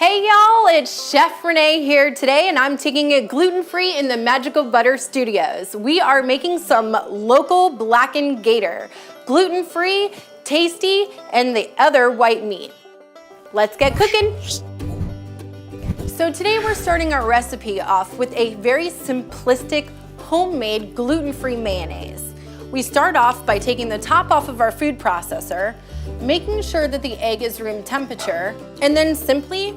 Hey y'all, it's Chef Renee here today, and I'm taking it gluten-free in the Magical Butter Studios. We are making some local blackened gator, gluten-free, tasty, and the other white meat. Let's get cooking. So today we're starting our recipe off with a very simplistic, homemade gluten-free mayonnaise. We start off by taking the top off of our food processor, making sure that the egg is room temperature, and then simply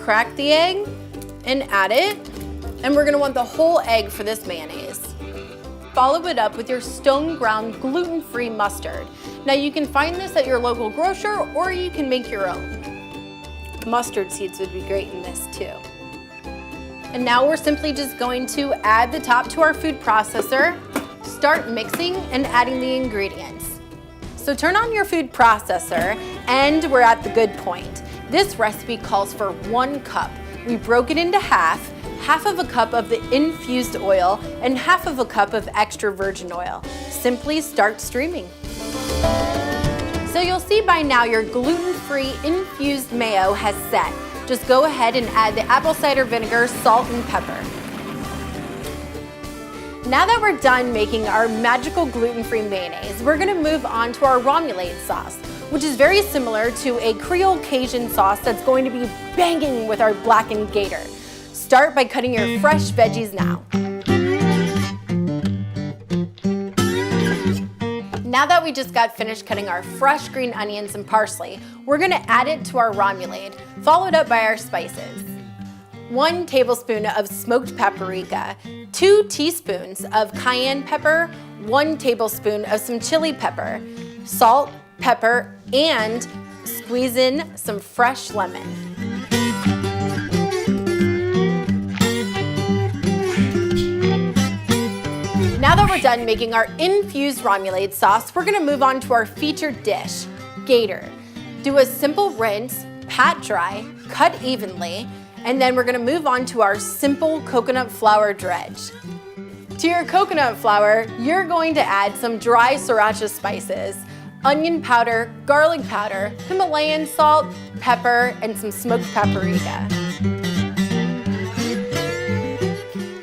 crack the egg and add it. And we're gonna want the whole egg for this mayonnaise. Follow it up with your stone ground gluten-free mustard. Now you can find this at your local grocer or you can make your own. Mustard seeds would be great in this too. And now we're simply just going to add the top to our food processor, start mixing and adding the ingredients. So turn on your food processor and we're at the good point. This recipe calls for 1 cup. We broke it into half of a cup of the infused oil and half of a cup of extra virgin oil. Simply start streaming. So you'll see by now your gluten-free infused mayo has set. Just go ahead and add the apple cider vinegar, salt, and pepper. Now that we're done making our magical gluten-free mayonnaise, we're gonna move on to our Romulan sauce, which is very similar to a Creole Cajun sauce that's going to be banging with our blackened gator. Start by cutting your fresh veggies now. Now that we just got finished cutting our fresh green onions and parsley, we're gonna add it to our Romulan, followed up by our spices. 1 tablespoon of smoked paprika, 2 teaspoons of cayenne pepper, 1 tablespoon of some chili pepper, salt, pepper, and squeeze in some fresh lemon. Now that we're done making our infused Romulan sauce, we're gonna move on to our featured dish, gator. Do a simple rinse, pat dry, cut evenly, and then we're gonna move on to our simple coconut flour dredge. To your coconut flour, you're going to add some dry sriracha spices, onion powder, garlic powder, Himalayan salt, pepper, and some smoked paprika.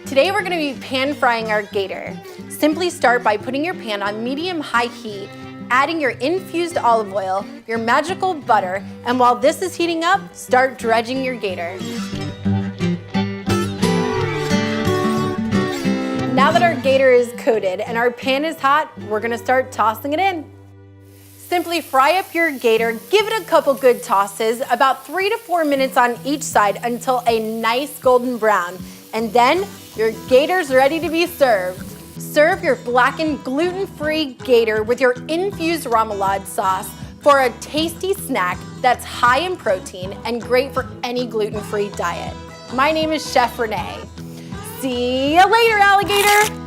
Today we're gonna be pan frying our gator. Simply start by putting your pan on medium-high heat, adding your infused olive oil, your magical butter, and while this is heating up, start dredging your gator. Now that our gator is coated and our pan is hot, we're gonna start tossing it in. Simply fry up your gator, give it a couple good tosses, about 3 to 4 minutes on each side until a nice golden brown. And then your gator's ready to be served. Serve your blackened gluten-free gator with your infused Ramalad sauce for a tasty snack that's high in protein and great for any gluten-free diet. My name is Chef Renee. See you later, alligator!